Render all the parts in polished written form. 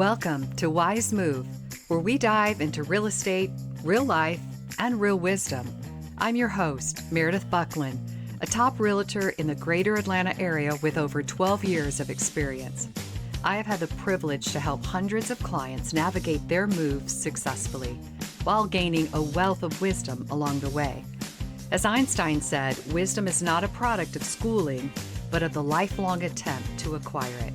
Welcome to Wise Move, where we dive into real estate, real life, and real wisdom. I'm your host, Meredith Buckland, a top realtor in the greater Atlanta area with over 12 years of experience. I have had the privilege to help hundreds of clients navigate their moves successfully while gaining a wealth of wisdom along the way. As Einstein said, wisdom is not a product of schooling, but of the lifelong attempt to acquire it.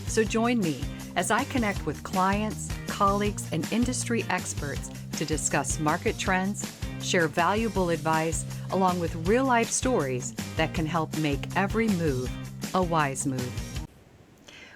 So join me as I connect with clients, colleagues, and industry experts to discuss market trends, share valuable advice, along with real-life stories that can help make every move a wise move.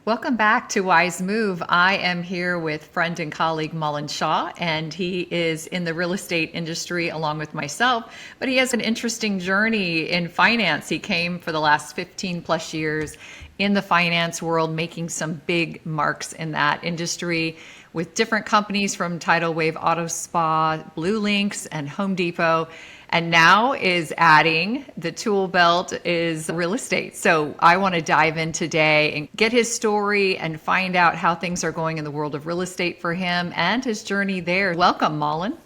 Welcome back to Wise Move. I am here with friend and colleague Maulin Shah, and he is in the real estate industry along with myself, but he has an interesting journey in finance. He came for the last 15 plus years in the finance world, making some big marks in that industry with different companies from Tidal Wave Auto Spa, Blue Links, and Home Depot. And now is adding the tool belt is real estate. So I want to dive in today and get his story and find out how things are going in the world of real estate for him and his journey there. Welcome, Maulin.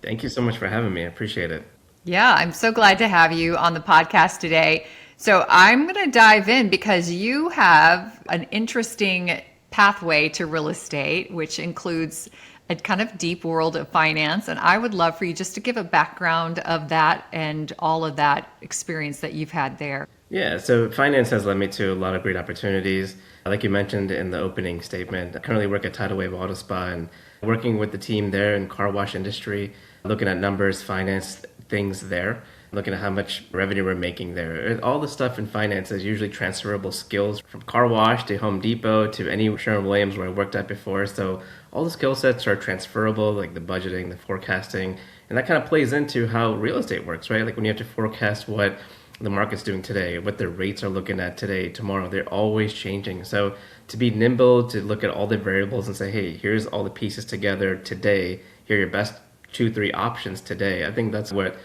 Thank you so much for having me. I appreciate it. Yeah, I'm so glad to have you on the podcast today. So I'm going to dive in because you have an interesting pathway to real estate, which includes a kind of deep world of finance. And I would love for you just to give a background of that and all of that experience that you've had there. Yeah, so finance has led me to a lot of great opportunities. Like you mentioned in the opening statement, I currently work at Tidal Wave Auto Spa and working with the team there in car wash industry, looking at numbers, finance things there, looking at how much revenue we're making there. All the stuff in finance is usually transferable skills from car wash to Home Depot to any Sherwin-Williams where I worked at before. So all the skill sets are transferable, like the budgeting, the forecasting, and that kind of plays into how real estate works, right? Like when you have to forecast what the market's doing today, what the rates are looking at today, tomorrow, they're always changing. So to be nimble, to look at all the variables and say, hey, here's all the pieces together today, here are your best 2-3 options today. I think that's what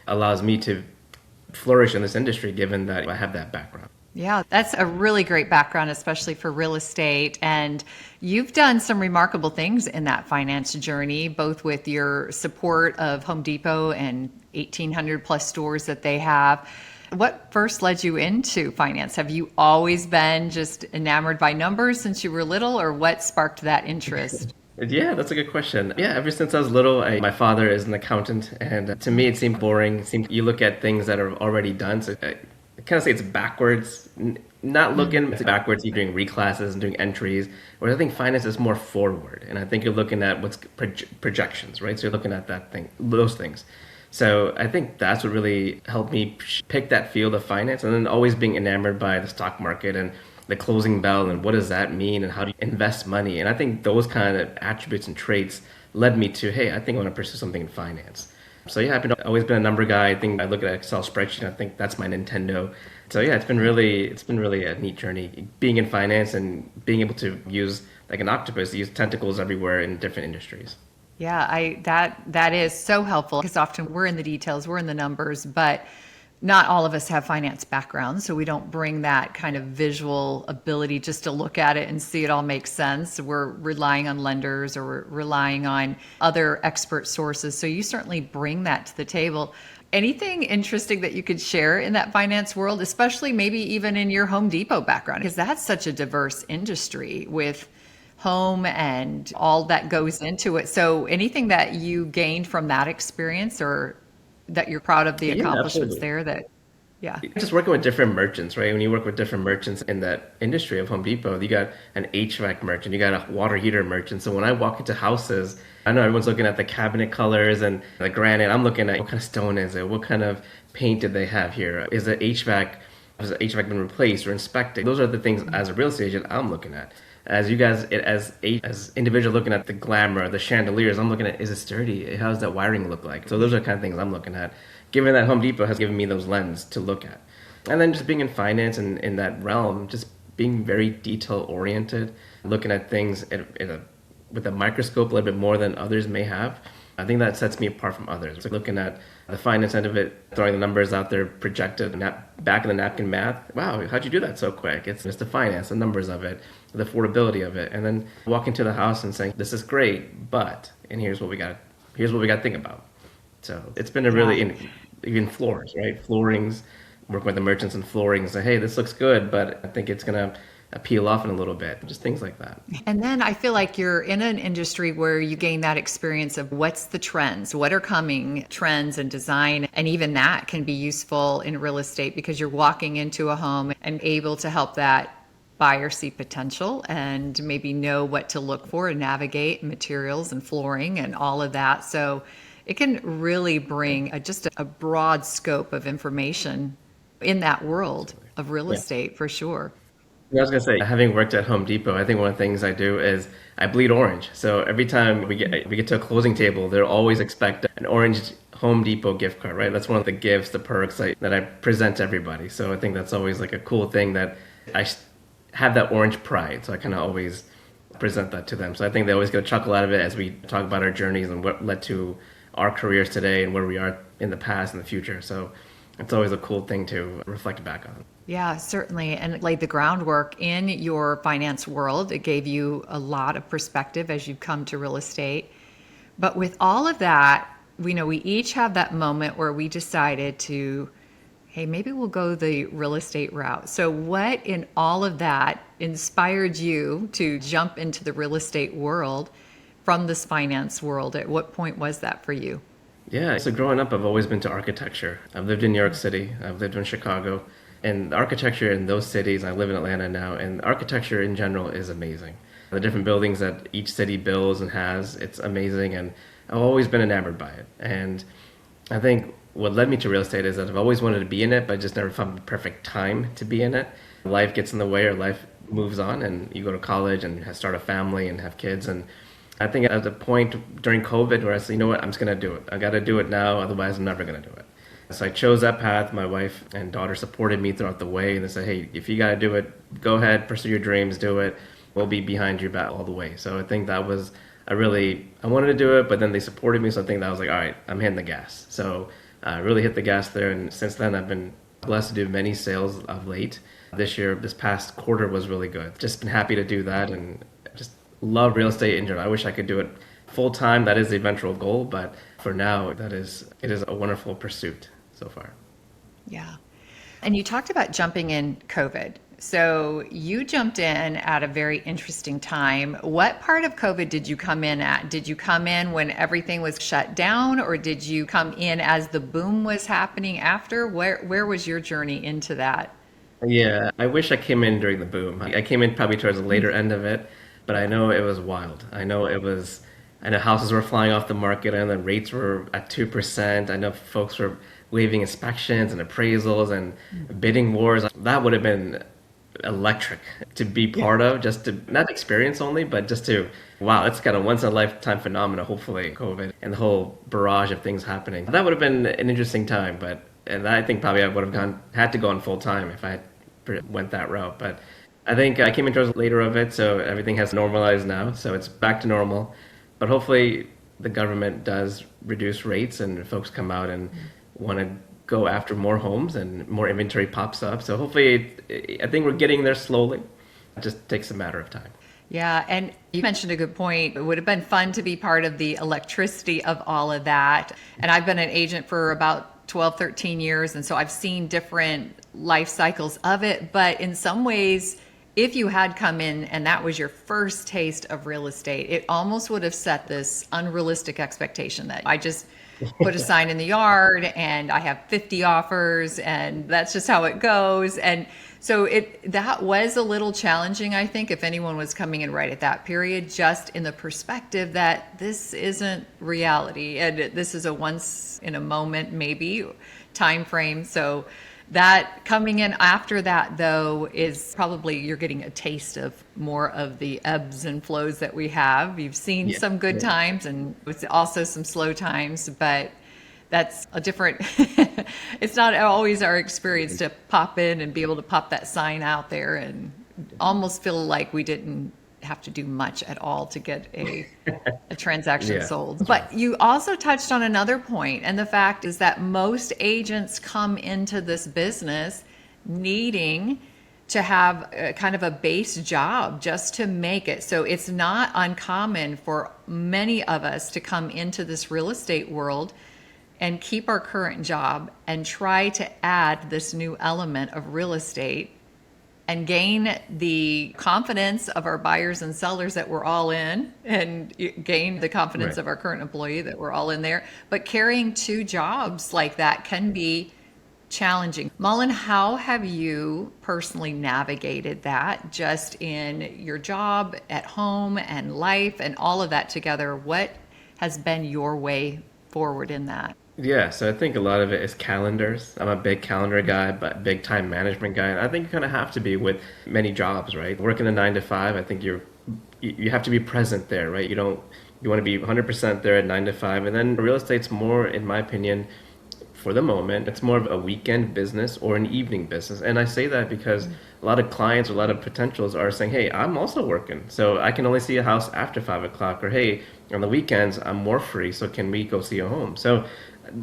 allows me to flourish in this industry, given that I have that background. Yeah, that's a really great background, especially for real estate. And you've done some remarkable things in that finance journey, both with your support of Home Depot and 1,800 plus stores that they have. What first led you into finance? Have you always been just enamored by numbers since you were little, or what sparked that interest? Yeah, that's a good question. Yeah, ever since I was little, my father is an accountant, and to me it seemed boring. It seemed you look at things that are already done, so I kind of say it's backwards. Not looking it's backwards, you're doing reclasses and doing entries, whereas I think finance is more forward, and I think you're looking at what's projections, right? So you're looking at those things. So I think that's what really helped me pick that field of finance, and then always being enamored by the stock market and the closing bell and what does that mean and how do you invest money. And I think those kind of attributes and traits led me to, hey, I think I want to pursue something in finance. So yeah, I've always been a number guy. I think I look at Excel spreadsheet, I think that's my Nintendo. So yeah, it's been really a neat journey being in finance and being able to use like an octopus, use tentacles everywhere in different industries. Yeah, that is so helpful because often we're in the details, we're in the numbers, but not all of us have finance backgrounds, so we don't bring that kind of visual ability just to look at it and see it all makes sense. We're relying on lenders or we're relying on other expert sources. So you certainly bring that to the table. Anything interesting that you could share in that finance world, especially maybe even in your Home Depot background, because that's such a diverse industry with home and all that goes into it. So anything that you gained from that experience or that you're proud of the accomplishments there Just working with different merchants, right? When you work with different merchants in that industry of Home Depot, you got an HVAC merchant, you got a water heater merchant. So when I walk into houses, I know everyone's looking at the cabinet colors and the granite. I'm looking at what kind of stone is it? What kind of paint did they have here? Has the HVAC been replaced or inspected? Those are the things as a real estate agent I'm looking at. As you guys, as individual looking at the glamour, the chandeliers, I'm looking at, is it sturdy? How does that wiring look like? So those are the kind of things I'm looking at. Given that Home Depot has given me those lenses to look at. And then just being in finance and in that realm, just being very detail oriented, looking at things with a microscope a little bit more than others may have. I think that sets me apart from others. So looking at the finance end of it, throwing the numbers out there, projected, back of the napkin math. Wow, how'd you do that so quick? It's just the finance, the numbers of it. the affordability of it, and then walking to the house and saying, "This is great, but," and here's what we got to think about. So it's been a really even floors, right? Floorings, working with the merchants and flooring, and say, "Hey, this looks good, but I think it's gonna peel off in a little bit." Just things like that. And then I feel like you're in an industry where you gain that experience of what's the trends, what are coming trends and design. And even that can be useful in real estate because you're walking into a home and able to help that buyer see potential and maybe know what to look for and navigate materials and flooring and all of that. So it can really bring just a broad scope of information in that world of real estate for sure. I was gonna say, having worked at Home Depot, I think one of the things I do is I bleed orange. So every time we get to a closing table, they'll always expect an orange Home Depot gift card, right? That's one of the gifts, the perks that I present to everybody. So I think that's always like a cool thing that have that orange pride. So I kind of always present that to them. So I think they always get a chuckle out of it as we talk about our journeys and what led to our careers today and where we are in the past and the future. So it's always a cool thing to reflect back on. Yeah, certainly. And it laid the groundwork in your finance world. It gave you a lot of perspective as you've come to real estate. But with all of that, we know we each have that moment where we decided to, hey, maybe we'll go the real estate route. So what in all of that inspired you to jump into the real estate world from this finance world? At what point was that for you? Yeah, so growing up, I've always been to architecture. I've lived in New York City, I've lived in Chicago, and the architecture in those cities, I live in Atlanta now, and architecture in general is amazing. The different buildings that each city builds and has, it's amazing, and I've always been enamored by it. And I think what led me to real estate is that I've always wanted to be in it, but just never found the perfect time to be in it. Life gets in the way, or life moves on, and you go to college and start a family and have kids, and I think at the point during COVID where I said, you know what, I'm just going to do it. I got to do it now, otherwise I'm never going to do it. So I chose that path. My wife and daughter supported me throughout the way, and they said, hey, if you got to do it, go ahead, pursue your dreams, do it. We'll be behind your back all the way. So I think that was I wanted to do it, but then they supported me, so I think that was like, all right, I'm hitting the gas. So I really hit the gas there, and since then I've been blessed to do many sales of late. This past quarter was really good. Just been happy to do that, and just love real estate in general. I wish I could do it full time. That is the eventual goal, but for now, it is a wonderful pursuit so far. Yeah. And you talked about jumping in COVID. So you jumped in at a very interesting time. What part of COVID did you come in at? Did you come in when everything was shut down, or did you come in as the boom was happening after? Where was your journey into that? Yeah, I wish I came in during the boom. I came in probably towards the later end of it, but I know it was wild. I know houses were flying off the market, and the rates were at 2%. I know folks were waiving inspections and appraisals and bidding wars. That would have been electric to be part of, just to not experience only, but just to, wow, it's kind of once in a lifetime phenomenon, hopefully, COVID and the whole barrage of things happening. That would have been an interesting time, and I think probably I would have had to go on full time if I had went that route. But I think I came in towards later of it, so everything has normalized now, so it's back to normal. But hopefully the government does reduce rates and folks come out and want to go after more homes and more inventory pops up. So hopefully, I think we're getting there slowly. It just takes a matter of time. Yeah, and you mentioned a good point. It would have been fun to be part of the electricity of all of that. And I've been an agent for about 12, 13 years, and so I've seen different life cycles of it. But in some ways, if you had come in and that was your first taste of real estate, it almost would have set this unrealistic expectation that I just put a sign in the yard and I have 50 offers and that's just how it goes. And so that was a little challenging, I think, if anyone was coming in right at that period, just in the perspective that this isn't reality and this is a once in a moment, maybe, time frame. So that coming in after that, though, is probably you're getting a taste of more of the ebbs and flows that we have. You've seen some good times and it's also some slow times, but that's a different, it's not always our experience to pop in and be able to pop that sign out there and almost feel like we didn't have to do much at all to get a transaction sold. But you also touched on another point, and the fact is that most agents come into this business needing to have a kind of a base job just to make it. So it's not uncommon for many of us to come into this real estate world and keep our current job and try to add this new element of real estate and gain the confidence of our buyers and sellers that we're all in, and gain the confidence of our current employee that we're all in there. But carrying two jobs like that can be challenging. Maulin, how have you personally navigated that just in your job, at home, and life, and all of that together? What has been your way forward in that? Yeah, so I think a lot of it is calendars. I'm a big calendar guy, but big time management guy. And I think you kind of have to be with many jobs, right? Working a 9 to 5, I think you have to be present there, right? You want to be 100% there at 9 to 5. And then real estate's more, in my opinion, for the moment, it's more of a weekend business or an evening business. And I say that because a lot of clients, a lot of potentials are saying, hey, I'm also working, so I can only see a house after 5 o'clock, or hey, on the weekends, I'm more free, so can we go see a home? So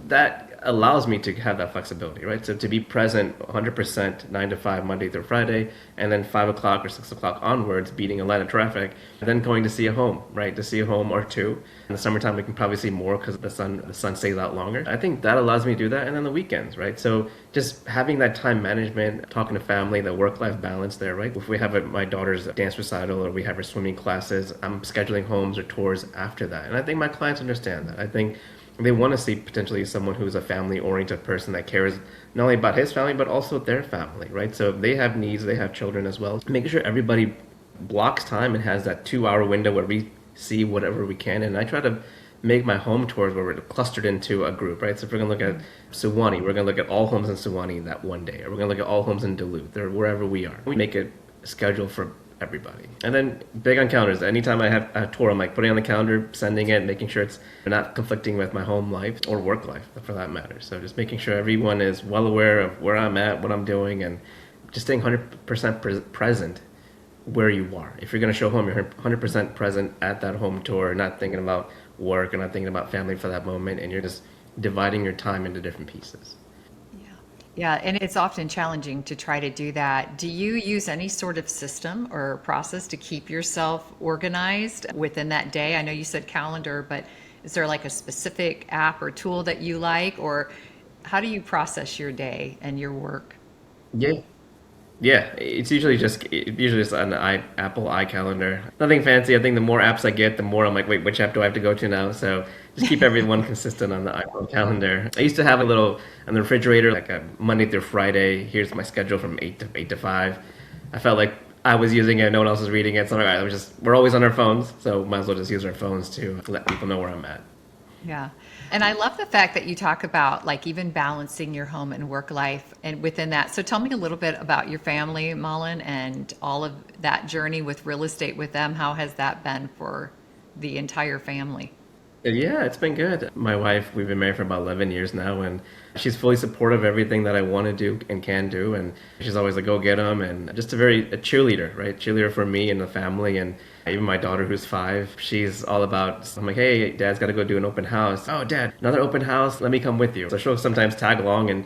that allows me to have that flexibility, right? So to be present 100% 9 to 5, Monday through Friday, and then 5 o'clock or 6 o'clock onwards, beating a line of traffic, and then going to see a home, right? To see a home or two. In the summertime, we can probably see more because the sun stays out longer. I think that allows me to do that. And then the weekends, right? So just having that time management, talking to family, the work-life balance there, right? If we have my daughter's dance recital or we have her swimming classes, I'm scheduling homes or tours after that. And I think my clients understand that. I think they want to see potentially someone who's a family-oriented person that cares not only about his family, but also their family, right? So if they have needs, they have children as well. Making sure everybody blocks time and has that 2 hour window where we see whatever we can. And I try to make my home tours where we're clustered into a group, right? So if we're going to look at Suwannee, we're going to look at all homes in Suwannee that one day, or we're going to look at all homes in Duluth, or wherever we are. We make it scheduled for everybody. And then big on calendars. Anytime I have a tour, I'm like putting on the calendar, sending it, making sure it's not conflicting with my home life or work life for that matter. So just making sure everyone is well aware of where I'm at, what I'm doing, and just staying 100% present where you are. If you're going to show home, you're 100% present at that home tour, not thinking about work or not thinking about family for that moment, and you're just dividing your time into different pieces. Yeah, and it's often challenging to try to do that. Do you use any sort of system or process to keep yourself organized within that day? I know you said calendar, but is there like a specific app or tool that you like, or how do you process your day and your work? Yeah. Yeah, it's usually just an Apple iCalendar. Nothing fancy. I think the more apps I get, the more I'm like, wait, which app do I have to go to now? So just keep everyone consistent on the iPhone calendar. I used to have a little on the refrigerator, like a Monday through Friday. Here's my schedule from 8 to 5. I felt like I was using it, no one else was reading it. So I'm like, we're always on our phones, so might as well just use our phones to let people know where I'm at. Yeah. And I love the fact that you talk about like even balancing your home and work life and within that. So tell me a little bit about your family, Maulin, and all of that journey with real estate with them. How has that been for the entire family? Yeah, it's been good. My wife, we've been married for about 11 years now, and she's fully supportive of everything that I want to do and can do. And she's always like, go get them. And just a cheerleader, right? Cheerleader for me and the family. And even my daughter, who's 5, she's all about, I'm like, hey, Dad's got to go do an open house. Oh, Dad, another open house. Let me come with you. So she'll sometimes tag along, and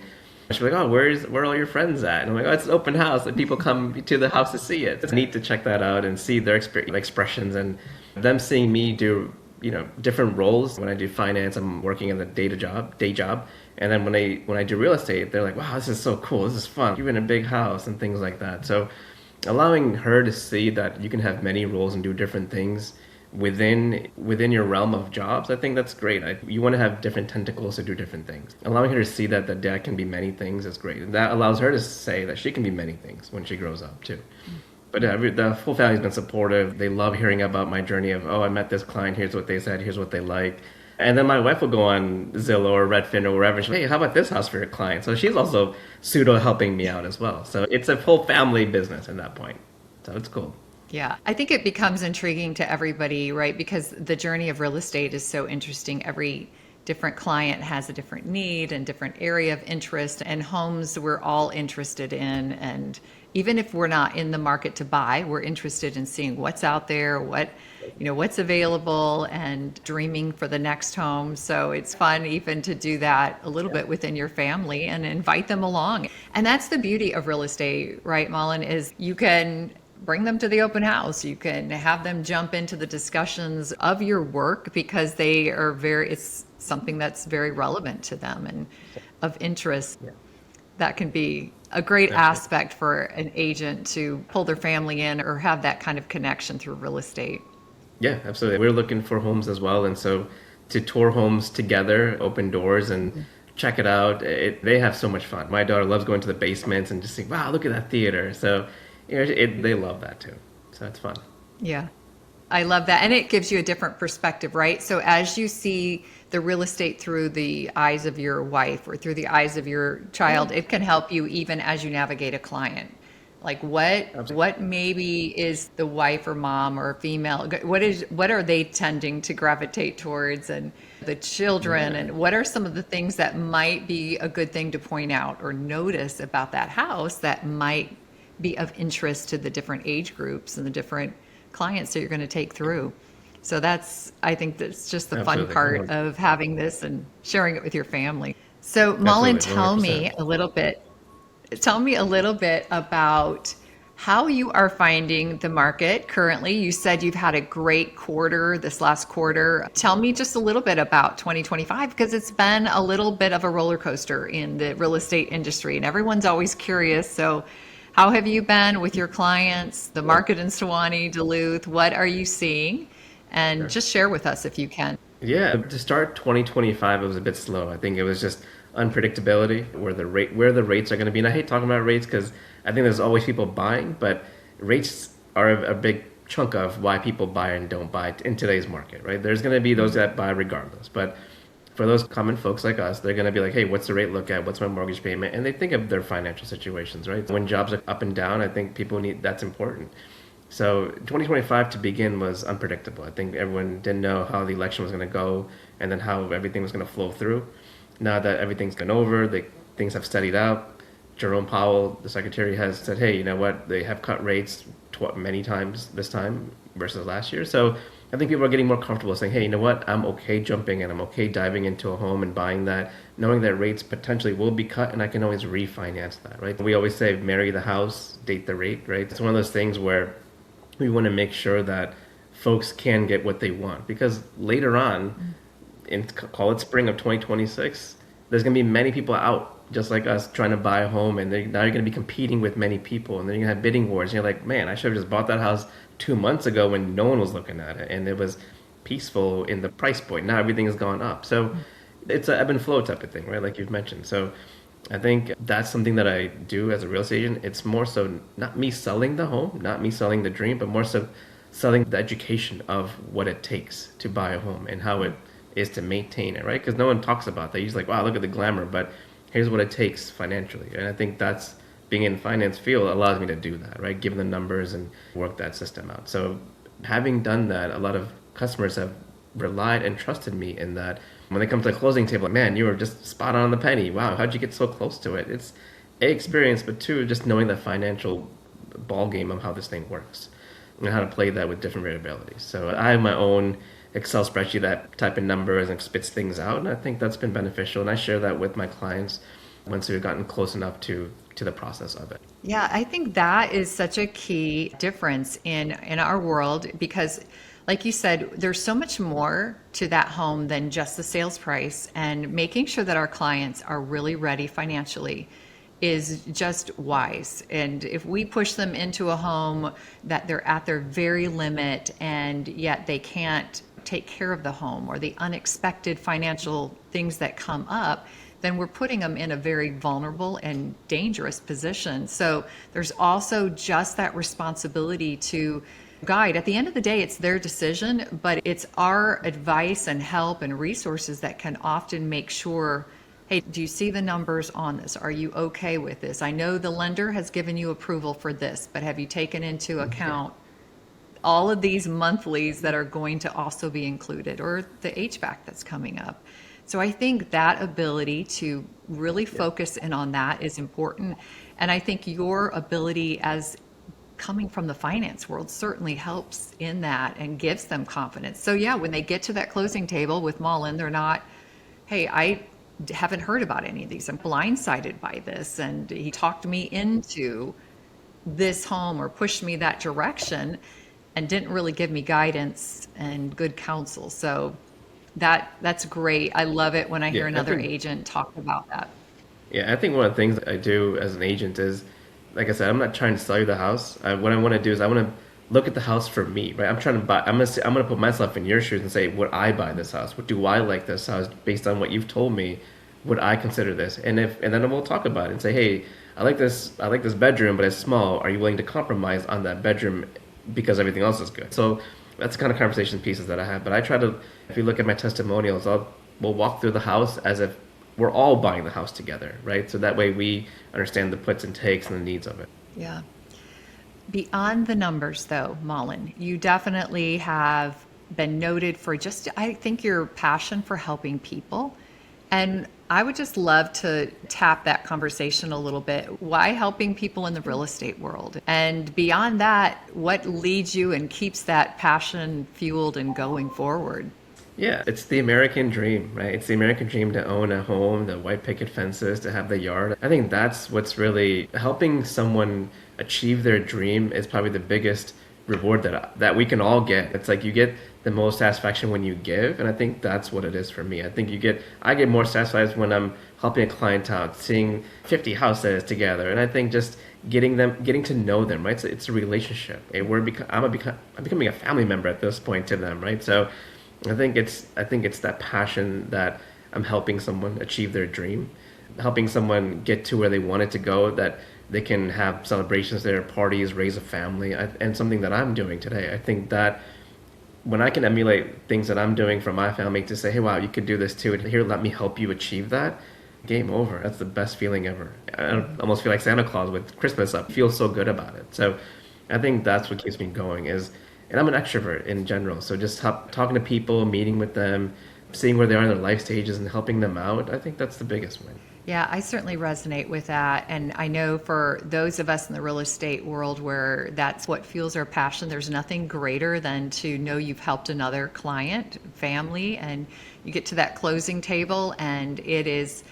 she'll be like, oh, where are all your friends at? And I'm like, oh, it's an open house, and people come to the house to see it. It's neat to check that out and see their expressions and them seeing me do different roles. When I do finance, I'm working in the day job. And then when I do real estate, they're like, wow, this is so cool. This is fun. You're in a big house and things like that. So allowing her to see that you can have many roles and do different things within your realm of jobs, I think that's great. You want to have different tentacles to do different things. Allowing her to see that the dad can be many things is great. And that allows her to say that she can be many things when she grows up too. But the whole family's been supportive. They love hearing about my journey of, oh, I met this client, here's what they said, here's what they like. And then my wife will go on Zillow or Redfin or wherever. She'll, hey, how about this house for your client? So she's also pseudo helping me out as well. So it's a full family business at that point. So it's cool. Yeah, I think it becomes intriguing to everybody, right? Because the journey of real estate is so interesting. Every different client has a different need and different area of interest, and homes we're all interested in. And even if we're not in the market to buy, we're interested in seeing what's out there, what what's available and dreaming for the next home. So it's fun even to do that a little bit within your family and invite them along. And that's the beauty of real estate, right, Maulin, is you can bring them to the open house. You can have them jump into the discussions of your work because it's something that's very relevant to them and of interest. Yeah, That can be a great absolutely. aspect for an agent to pull their family in or have that kind of connection through real estate. Yeah, absolutely. We're looking for homes as well, and so to tour homes together, open doors, and check it out. They have so much fun. My daughter loves going to the basements and just saying, "Wow, look at that theater." So, they love that too. So it's fun. Yeah. I love that. And it gives you a different perspective, right? So as you see the real estate through the eyes of your wife or through the eyes of your child, it can help you even as you navigate a client. Like Absolutely. what maybe is the wife or mom or female, what are they tending to gravitate towards, and the children, Yeah, and what are some of the things that might be a good thing to point out or notice about that house that might be of interest to the different age groups and the different clients that you're going to take through. So I think that's just the fun absolutely. part of having this and sharing it with your family. So Mullen, Absolutely, 100%. tell me a little bit about how you are finding the market currently. You said you've had a great quarter this last quarter. Tell me just a little bit about 2025 because it's been a little bit of a roller coaster in the real estate industry and everyone's always curious. So how have you been with your clients, the market in Sewanee, Duluth? What are you seeing? And Sure. just share with us if you can. Yeah, to start 2025, it was a bit slow. I think it was just unpredictability where the rates are going to be. And I hate talking about rates because I think there's always people buying, but rates are a big chunk of why people buy and don't buy in today's market, right? There's going to be those that buy regardless, but for those common folks like us, they're going to be like, hey, what's the rate look at? What's my mortgage payment? And they think of their financial situations, right? When jobs are up and down, I think people need that's important. So 2025 to begin was unpredictable. I think everyone didn't know how the election was going to go and then how everything was going to flow through. Now that everything's been over, things have steadied out. Jerome Powell, the secretary, has said, hey, you know what? They have cut rates many times this time versus last year. So I think people are getting more comfortable saying, hey, you know what? I'm okay jumping and I'm okay diving into a home and buying that, knowing that rates potentially will be cut and I can always refinance that, right? We always say, marry the house, date the rate, right? It's one of those things where we want to make sure that folks can get what they want because later on, call it spring of 2026, there's going to be many people out just like us trying to buy a home, and now you're going to be competing with many people, and then you're going to have bidding wars. And you're like, man, I should have just bought that house 2 months ago when no one was looking at it, and it was peaceful in the price point. Now everything has gone up, so it's a ebb and flow type of thing, right? Like you've mentioned. So I think that's something that I do as a real estate agent. It's more so not me selling the home, not me selling the dream, but more so selling the education of what it takes to buy a home and how it is to maintain it, right? Because no one talks about that. You're just like, wow, look at the glamour, but here's what it takes financially. And I think that's being in finance field allows me to do that, right? Given the numbers and work that system out. So having done that, a lot of customers have relied and trusted me in that. When they come to the closing table, like, man, you were just spot on the penny. Wow, how'd you get so close to it? It's A, experience, but two, just knowing the financial ball game of how this thing works and how to play that with different variabilities. So I have my own Excel spreadsheet that type in numbers and spits things out, and I think that's been beneficial. And I share that with my clients once we've gotten close enough to the process of it. Yeah, I think that is such a key difference in our world because like you said, there's so much more to that home than just the sales price, and making sure that our clients are really ready financially is just wise. And if we push them into a home that they're at their very limit and yet they can't take care of the home or the unexpected financial things that come up, then we're putting them in a very vulnerable and dangerous position. So there's also just that responsibility to guide. At the end of the day, it's their decision, but it's our advice and help and resources that can often make sure, hey, do you see the numbers on this? Are you okay with this? I know the lender has given you approval for this, but have you taken into account all of these monthlies that are going to also be included, or the HVAC that's coming up? So I think that ability to really focus in on that is important. And I think your ability as coming from the finance world certainly helps in that and gives them confidence. So yeah, when they get to that closing table with Maulin, they're not, hey, I haven't heard about any of these. I'm blindsided by this. And he talked me into this home or pushed me that direction and didn't really give me guidance and good counsel. So that's great. I love it when I hear another agent talk about that. Yeah, I think one of the things I do as an agent is, like I said, I'm not trying to sell you the house. What I want to do is I want to look at the house for me, right? I'm trying to buy. I'm gonna put myself in your shoes and say, would I buy this house? What do I like this house based on what you've told me? Would I consider this? And then we'll talk about it and say, hey, I like this. I like this bedroom, but it's small. Are you willing to compromise on that bedroom because everything else is good? So that's the kind of conversation pieces that I have. But I try to, if you look at my testimonials, we'll walk through the house as if we're all buying the house together, right? So that way we understand the puts and takes and the needs of it. Yeah. Beyond the numbers, though, Maulin, you definitely have been noted for just, I think, your passion for helping people. And I would just love to tap that conversation a little bit. Why helping people in the real estate world? And beyond that, what leads you and keeps that passion fueled and going forward? Yeah, it's the American dream, right? It's the American dream to own a home, the white picket fences, to have the yard. I think that's what's really helping someone achieve their dream is probably the biggest reward that we can all get. It's like you get the most satisfaction when you give, and I think that's what it is for me. I get more satisfied when I'm helping a client out, seeing 50 houses together, and I think just getting to know them, right? So it's a relationship. I'm becoming a family member at this point to them, right? So I think it's that passion that I'm helping someone achieve their dream, helping someone get to where they wanted to go, that they can have celebrations there, parties, raise a family, and something that I'm doing today. I think that when I can emulate things that I'm doing for my family to say, hey, wow, you could do this too, and here, let me help you achieve that, game over. That's the best feeling ever. I almost feel like Santa Claus with Christmas up. I feel so good about it. So I think that's what keeps me going and I'm an extrovert in general. So just talking to people, meeting with them, seeing where they are in their life stages and helping them out, I think that's the biggest win. Yeah, I certainly resonate with that. And I know for those of us in the real estate world where that's what fuels our passion, there's nothing greater than to know you've helped another client, family, and you get to that closing table and it is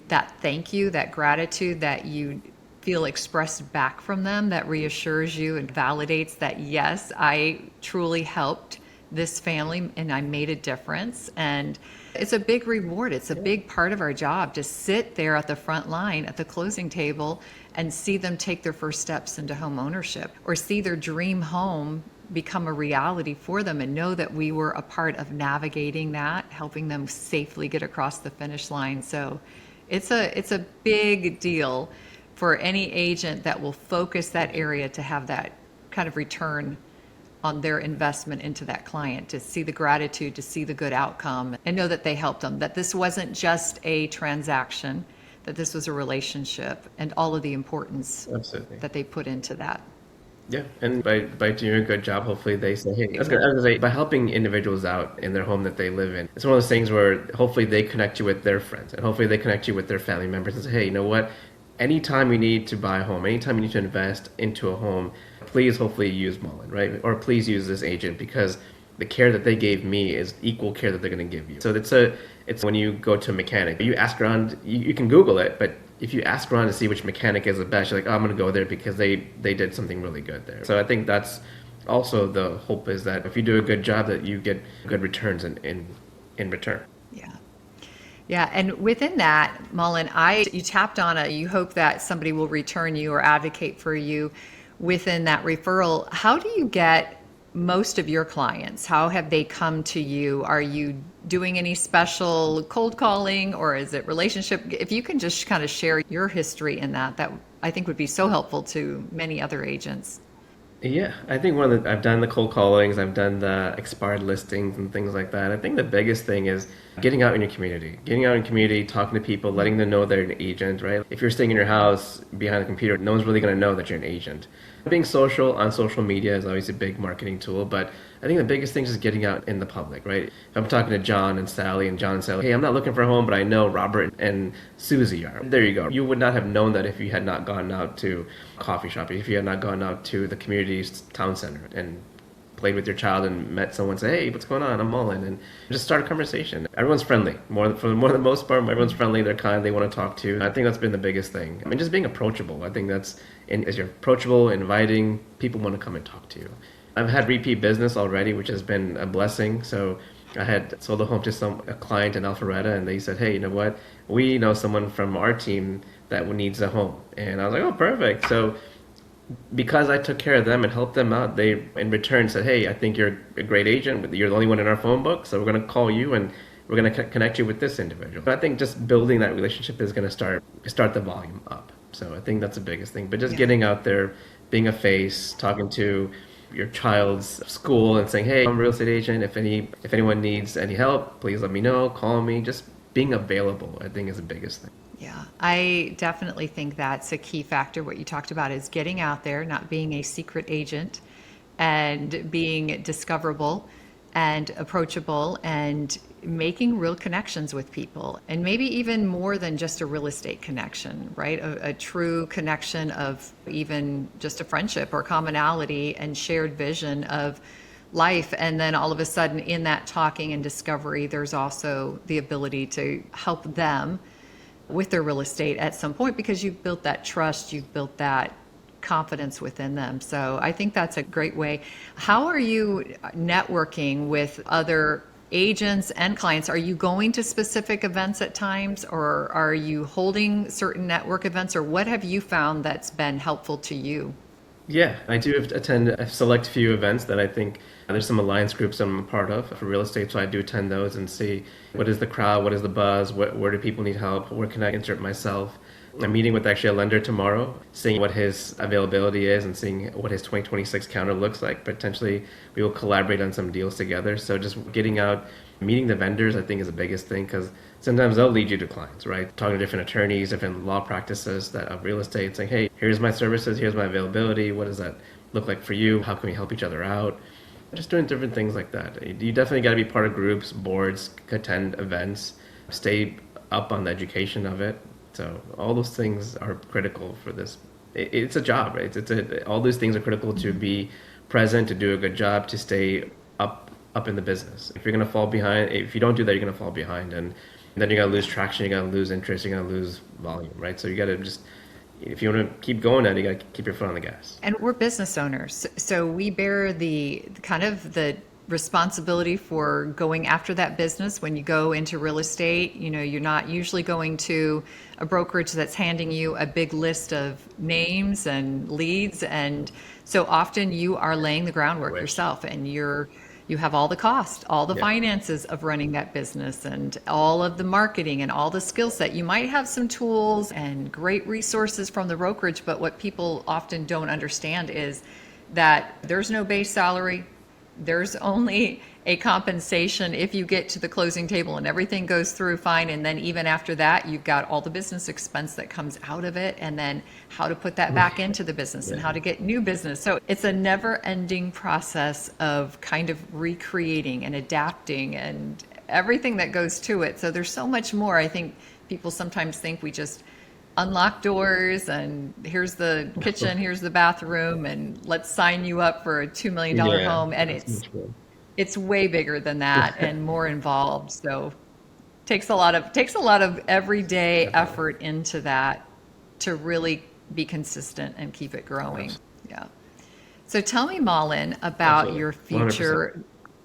that thank you, that gratitude that you feel expressed back from them that reassures you and validates that, yes, I truly helped this family and I made a difference. And it's a big reward. It's a big part of our job to sit there at the front line at the closing table and see them take their first steps into home ownership or see their dream home become a reality for them and know that we were a part of navigating that, helping them safely get across the finish line. So it's a big deal for any agent that will focus that area to have that kind of return on their investment into that client, to see the gratitude, to see the good outcome, and know that they helped them, that this wasn't just a transaction, that this was a relationship, and all of the importance Absolutely. that they put into that. Yeah, and by doing a good job, hopefully they say, hey, I was gonna say, by helping individuals out in their home that they live in, it's one of those things where hopefully they connect you with their friends, and hopefully they connect you with their family members and say, hey, you know what? Anytime you need to buy a home, anytime you need to invest into a home, please hopefully use Maulin, right? Or please use this agent because the care that they gave me is equal care that they're going to give you. So it's when you go to a mechanic, you ask around, you can Google it, but if you ask around to see which mechanic is the best, you're like, oh, I'm going to go there because they did something really good there. So I think that's also the hope is that if you do a good job, that you get good returns in return. Yeah. Yeah, and within that, Maulin, you tapped on you hope that somebody will return you or advocate for you within that referral. How do you get most of your clients? How have they come to you? Are you doing any special cold calling or is it relationship? If you can just kind of share your history in that I think would be so helpful to many other agents. Yeah, I think I've done the cold callings, I've done the expired listings and things like that. I think the biggest thing is getting out in your community, talking to people, letting them know they're an agent, right? If you're staying in your house behind a computer, no one's really going to know that you're an agent. Being social on social media is always a big marketing tool, but I think the biggest thing is just getting out in the public, right? If I'm talking to John and Sally, and John and Sally, hey, I'm not looking for a home, but I know Robert and Susie are. There you go. You would not have known that if you had not gone out to a coffee shop, if you had not gone out to the community town center and played with your child and met someone, say, hey, what's going on? I'm Maulin, and just start a conversation. Everyone's friendly. For the most part, everyone's friendly. They're kind. They want to talk to you. I think that's been the biggest thing. I mean, just being approachable. I think as you're approachable, inviting, people want to come and talk to you. I've had repeat business already, which has been a blessing. So I had sold a home to a client in Alpharetta, and they said, hey, you know what? We know someone from our team that needs a home. And I was like, oh, perfect. So because I took care of them and helped them out, they in return said, hey, I think you're a great agent, but you're the only one in our phone book, so we're going to call you and we're going to connect you with this individual. But I think just building that relationship is going to start the volume up. So I think that's the biggest thing. But just getting out there, being a face, talking to your child's school and saying, hey, I'm a real estate agent. If anyone needs any help, please let me know, call me. Just being available, I think, is the biggest thing. Yeah, I definitely think that's a key factor. What you talked about is getting out there, not being a secret agent, and being discoverable and approachable and making real connections with people. And maybe even more than just a real estate connection, right? A true connection of even just a friendship or commonality and shared vision of life. And then all of a sudden in that talking and discovery, there's also the ability to help them with their real estate at some point, because you've built that trust, you've built that confidence within them. So I think that's a great way. How are you networking with other agents and clients? Are you going to specific events at times, or are you holding certain network events, or what have you found that's been helpful to you? Yeah, I do attend a select few events that I think there's some alliance groups I'm a part of for real estate. So I do attend those and see what is the crowd, what is the buzz, where do people need help, where can I insert myself. I'm meeting with actually a lender tomorrow, seeing what his availability is and seeing what his 2026 calendar looks like. Potentially we will collaborate on some deals together. So just getting out, meeting the vendors, I think is the biggest thing, because sometimes they'll lead you to clients, right? Talking to different attorneys, different law practices that of real estate, saying, hey, here's my services, here's my availability. What does that look like for you? How can we help each other out? Just doing different things like that. You definitely got to be part of groups, boards, attend events, stay up on the education of it. So all those things are critical for this. It's a job, right? All these things are critical to be present, to do a good job, to stay up in the business. If you're going to fall behind, if you don't do that, you're going to fall behind, and then you're going to lose traction, you're going to lose interest, you're going to lose volume, right? So you got to just, if you want to keep going at it, you got to keep your foot on the gas. And we're business owners, so we bear the kind of the responsibility for going after that business. When you go into real estate, you're not usually going to a brokerage that's handing you a big list of names and leads, and so often you are laying the groundwork yourself, and you have all the cost, all the finances of running that business, and all of the marketing and all the skill set. You might have some tools and great resources from the brokerage, but what people often don't understand is that there's no base salary. There's only a compensation if you get to the closing table and everything goes through fine. And then even after that, you've got all the business expense that comes out of it, and then how to put that back into the business and how to get new business. So it's a never ending process of kind of recreating and adapting and everything that goes to it. So there's so much more. I think people sometimes think we just unlock doors and here's the kitchen, here's the bathroom, and let's sign you up for a $2 million home. And it's way bigger than that and more involved. So takes a lot of everyday effort into that to really be consistent and keep it growing. Yeah. So tell me, Maulin, about your future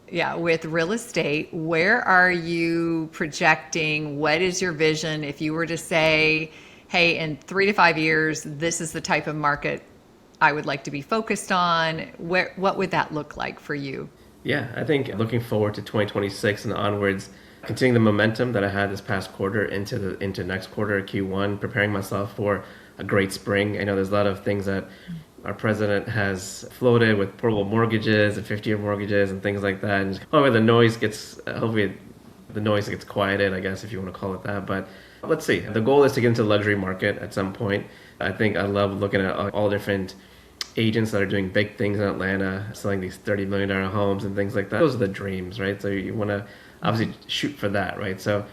100%. With real estate. Where are you projecting? What is your vision? If you were to say, hey, in 3 to 5 years, this is the type of market I would like to be focused on, what would that look like for you? Yeah, I think looking forward to 2026 and onwards, continuing the momentum that I had this past quarter into next quarter, Q1, preparing myself for a great spring. I know there's a lot of things that our president has floated with portable mortgages and 50-year mortgages and things like that. And hopefully the noise gets quieted, I guess, if you want to call it that. But let's see. The goal is to get into the luxury market at some point. I think I love looking at all different agents that are doing big things in Atlanta, selling these $30 million homes and things like that. Those are the dreams, right? So you want to obviously shoot for that, right? So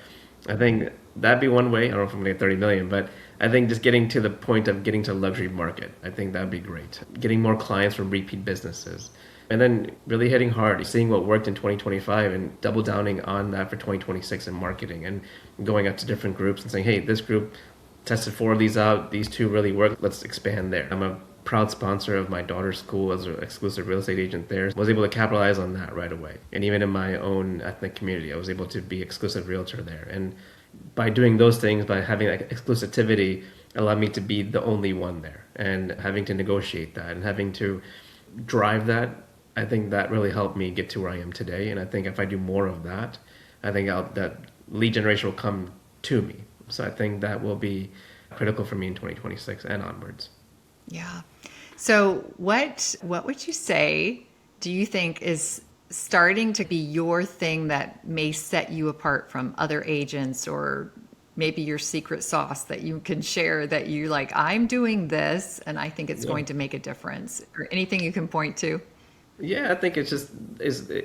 I think that'd be one way. I don't know if I'm going to get 30 million, but I think just getting to the point of getting to luxury market, I think that'd be great. Getting more clients from repeat businesses. And then really hitting hard, seeing what worked in 2025 and double downing on that for 2026 in marketing and going out to different groups and saying, hey, this group tested 4 of these out. These 2 really work. Let's expand there. I'm a proud sponsor of my daughter's school as an exclusive real estate agent there. Was able to capitalize on that right away. And even in my own ethnic community, I was able to be exclusive realtor there. And by doing those things, by having that exclusivity, allowed me to be the only one there. And having to negotiate that and having to drive that, I think that really helped me get to where I am today. And I think if I do more of that, I think that lead generation will come to me. So I think that will be critical for me in 2026 and onwards. Yeah. So what would you say do you think is starting to be your thing that may set you apart from other agents, or maybe your secret sauce that you can share that you like, I'm doing this and I think it's going to make a difference, or anything you can point to? Yeah, I think is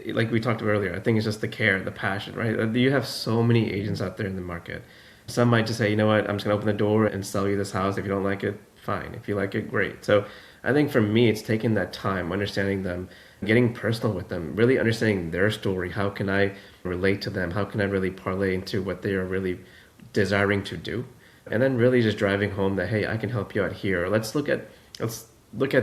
like we talked about earlier. I think it's just the care, the passion, right? You have so many agents out there in the market. Some might just say, you know what, I'm just gonna open the door and sell you this house. If you don't like it, fine. If you like it, great. So I think for me, it's taking that time, understanding them, getting personal with them, really understanding their story. How can I relate to them? How can I really parlay into what they are really desiring to do? And then really just driving home that, hey, I can help you out here. Let's look at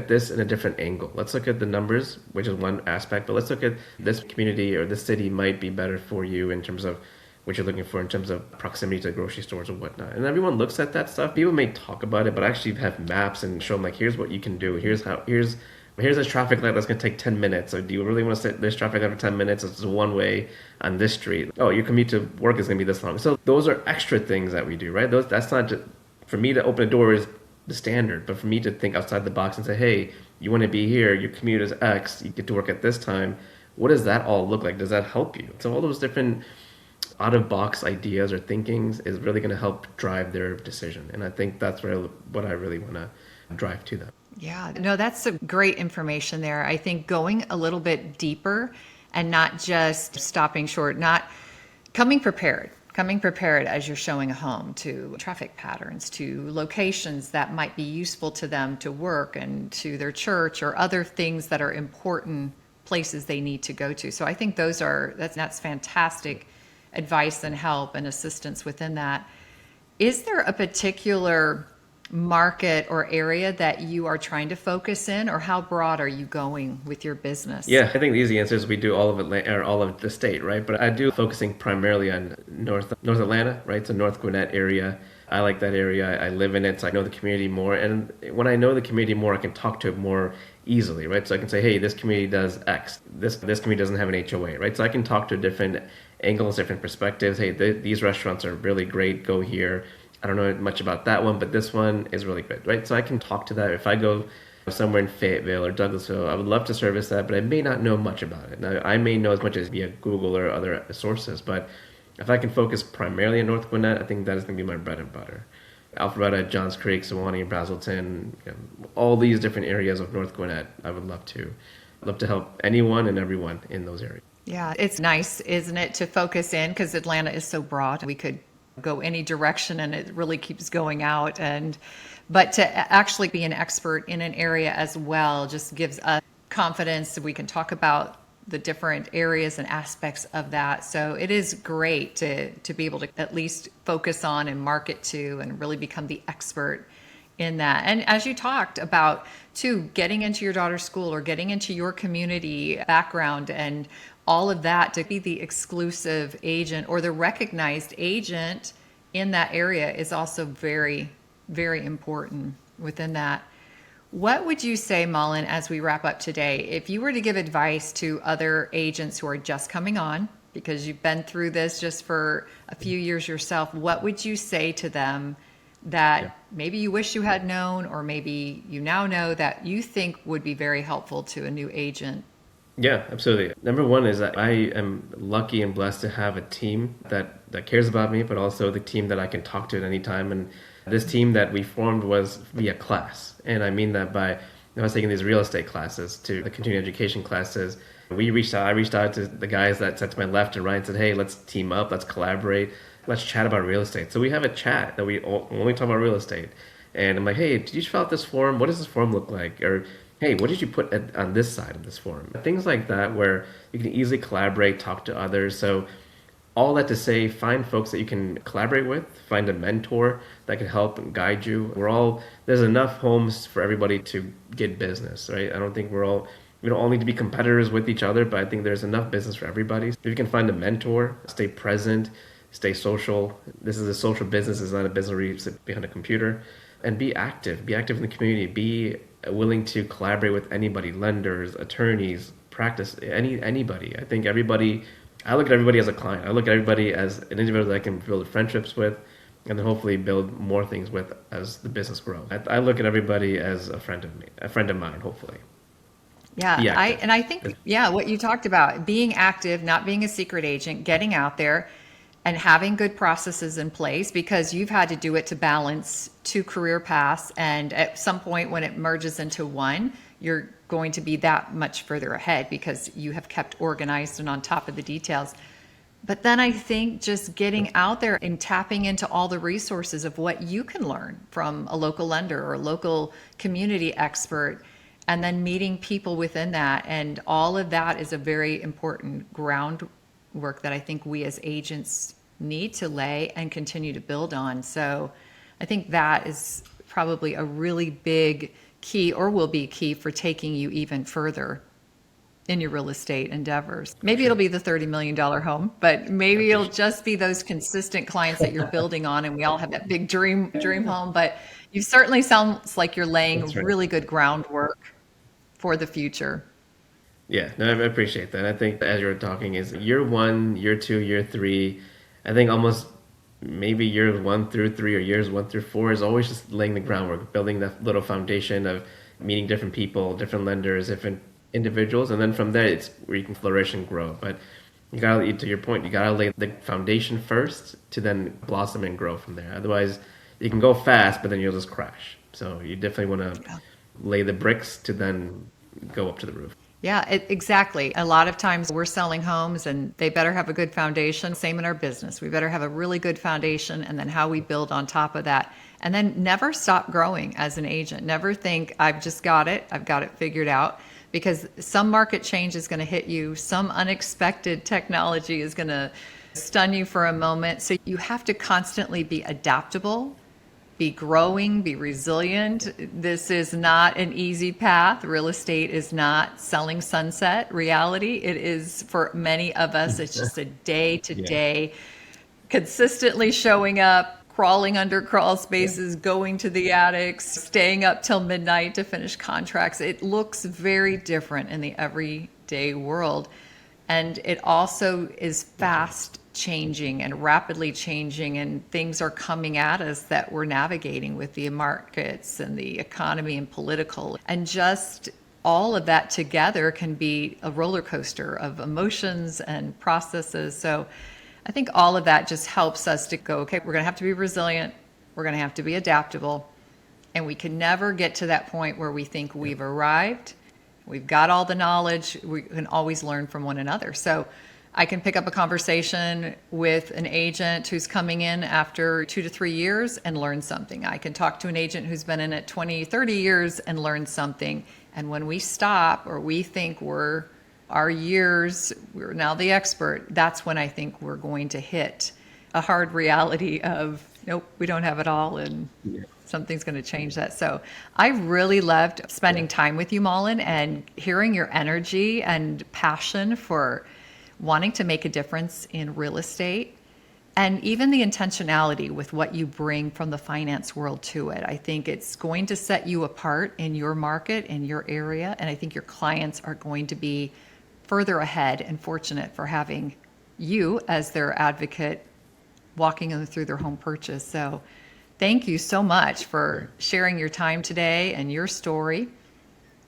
this in a different angle. Let's look at the numbers, which is one aspect, but let's look at this community or this city might be better for you in terms of what you're looking for in terms of proximity to grocery stores or whatnot. And everyone looks at that stuff. People may talk about it, but actually have maps and show them like, here's what you can do. Here's this traffic light that's going to take 10 minutes. So do you really want to sit this traffic light for 10 minutes? It's one way on this street. Oh, your commute to work is going to be this long. So those are extra things that we do, right? That's not just, for me to open a door is the standard, but for me to think outside the box and say, hey, you want to be here, your commute is X, you get to work at this time. What does that all look like? Does that help you? So all those different out-of-box ideas or thinkings is really going to help drive their decision. And I think that's what I really want to drive to them. Yeah, no, that's some great information there. I think going a little bit deeper and not just stopping short, not coming prepared as you're showing a home, to traffic patterns, to locations that might be useful to them to work and to their church or other things that are important places they need to go to. So I think that's fantastic advice and help and assistance within that. Is there a particular market or area that you are trying to focus in, or how broad are you going with your business? Yeah, I think the easy answer is we do all of it, or all of the state, right? But I do focusing primarily on North Atlanta, right? So North Gwinnett area. I like that area. I live in it, so I know the community more. And when I know the community more, I can talk to it more easily, right? So I can say, hey, this community does X. This community doesn't have an HOA, right? So I can talk to different angles, different perspectives. Hey, these restaurants are really great. Go here. I don't know much about that one, but this one is really good, right? So I can talk to that. If I go somewhere in Fayetteville or Douglasville, I would love to service that, but I may not know much about it. Now, I may know as much as via Google or other sources, but if I can focus primarily on North Gwinnett, I think that is going to be my bread and butter. Alpharetta, Johns Creek, Sewanee, Brazelton, all these different areas of North Gwinnett, I would love to help anyone and everyone in those areas. Yeah, it's nice, isn't it, to focus in, because Atlanta is so broad. We could go any direction and it really keeps going out, but to actually be an expert in an area as well just gives us confidence that we can talk about the different areas and aspects of that. So it is great to be able to at least focus on and market to and really become the expert in that. And as you talked about too, getting into your daughter's school or getting into your community background and all of that, to be the exclusive agent or the recognized agent in that area is also very, very important within that. What would you say, Maulin, as we wrap up today, if you were to give advice to other agents who are just coming on, because you've been through this just for a few years yourself, what would you say to them that maybe you wish you had known, or maybe you now know that you think would be very helpful to a new agent? Yeah, absolutely. Number one is that I am lucky and blessed to have a team that cares about me, but also the team that I can talk to at any time. And this team that we formed was via class. And I mean that by I was taking these real estate classes, to the continuing education classes. I reached out to the guys that sat to my left and right and said, hey, let's team up, let's collaborate, let's chat about real estate. So we have a chat that we only talk about real estate. And I'm like, hey, did you fill out this form? What does this form look like? Or, hey, what did you put on this side of this form? Things like that, where you can easily collaborate, talk to others. So all that to say, find folks that you can collaborate with, find a mentor that can help and guide you. There's enough homes for everybody to get business, right? I don't think we don't all need to be competitors with each other, but I think there's enough business for everybody. If you can find a mentor, stay present, stay social. This is a social business. It's not a business where you sit behind a computer. And be active in the community. Be willing to collaborate with anybody, lenders, attorneys, practice, anybody. I look at everybody as a client. I look at everybody as an individual that I can build friendships with, and then hopefully build more things with as the business grows. I look at everybody as a friend of mine, hopefully. Yeah, I think what you talked about, being active, not being a secret agent, getting out there and having good processes in place, because you've had to do it to balance two career paths, and at some point when it merges into one, you're going to be that much further ahead because you have kept organized and on top of the details. But then I think just getting out there and tapping into all the resources of what you can learn from a local lender or a local community expert, and then meeting people within that. And all of that is a very important groundwork that I think we as agents need to lay and continue to build on. So I think that is probably a really big key, or will be key, for taking you even further in your real estate endeavors. Maybe it'll be the $30 million home, but maybe it'll just be those consistent clients that you're building on, and we all have that big dream home. But you certainly sounds like you're laying really good groundwork for the future. Yeah, no, I appreciate that. I think as you were talking, is year 1, year 2, year 3, I think almost maybe years 1 through 3 or years 1 through 4 is always just laying the groundwork, building that little foundation of meeting different people, different lenders, different individuals, and then from there it's where you can flourish and grow. But to your point, you gotta lay the foundation first to then blossom and grow from there. Otherwise, you can go fast, but then you'll just crash. So you definitely want to lay the bricks to then go up to the roof. Yeah, exactly. A lot of times we're selling homes and they better have a good foundation. Same in our business. We better have a really good foundation, and then how we build on top of that. And then never stop growing as an agent. Never think, I've got it figured out, because some market change is going to hit you. Some unexpected technology is going to stun you for a moment. So you have to constantly be adaptable, be growing, be resilient. This is not an easy path. Real estate is not selling sunset reality. It is, for many of us, it's just a day-to-day, consistently showing up, crawling under crawl spaces, going to the attics, staying up till midnight to finish contracts. It looks very different in the everyday world. And it also is fast changing and rapidly changing, and things are coming at us that we're navigating with the markets and the economy and political, and just all of that together can be a roller coaster of emotions and processes. So I think all of that just helps us to go, okay, we're going to have to be resilient, we're going to have to be adaptable, and we can never get to that point where we think we've arrived, we've got all the knowledge. We can always learn from one another. So I can pick up a conversation with an agent who's coming in after 2 to 3 years and learn something. I can talk to an agent who's been in it 20, 30 years and learn something. And when we stop, or we think we're now the expert, that's when I think we're going to hit a hard reality of, nope, we don't have it all, and something's going to change that. So I really loved spending time with you, Maulin, and hearing your energy and passion for wanting to make a difference in real estate, and even the intentionality with what you bring from the finance world to it. I think it's going to set you apart in your market, in your area, and I think your clients are going to be further ahead and fortunate for having you as their advocate walking them through their home purchase. So thank you so much for sharing your time today and your story.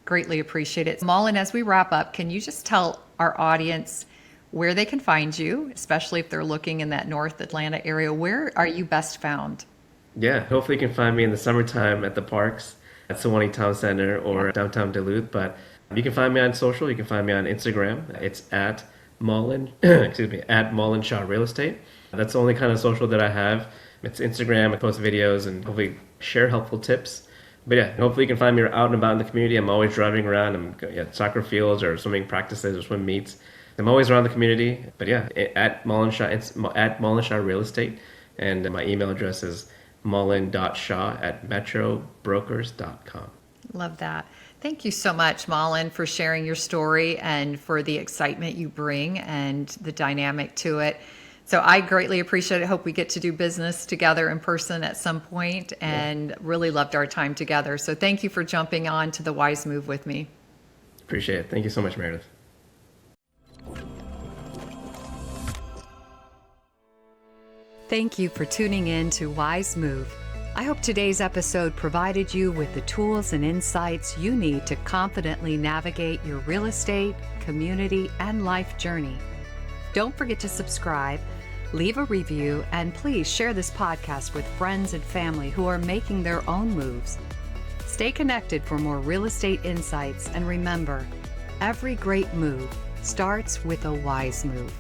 Greatly appreciate it. Maulin, as we wrap up, can you just tell our audience where they can find you, especially if they're looking in that North Atlanta area? Where are you best found? Yeah, hopefully you can find me in the summertime at the parks. at Sewanee Town Center or downtown Duluth. But you can find me on social. You can find me on Instagram. It's at Maulin, at Maulin Shah Real Estate. That's the only kind of social that I have. It's Instagram. I post videos and hopefully share helpful tips. But yeah, hopefully you can find me out and about in the community. I'm always driving around. I'm at soccer fields or swimming practices or swim meets. I'm always around the community. But yeah, at Maulin Shah, it's at Maulin Shah Real Estate. And my email address is maulin.shah@metrobrokers.com. Love that. Thank you so much, Maulin, for sharing your story and for the excitement you bring and the dynamic to it. So I greatly appreciate it. Hope we get to do business together in person at some point, and really loved our time together. So thank you for jumping on to the Wise Move with me. Appreciate it. Thank you so much, Meredith. Thank you for tuning in to Wise Move. I hope today's episode provided you with the tools and insights you need to confidently navigate your real estate, community, and life journey. Don't forget to subscribe, leave a review, and please share this podcast with friends and family who are making their own moves. Stay connected for more real estate insights, and remember, every great move starts with a wise move.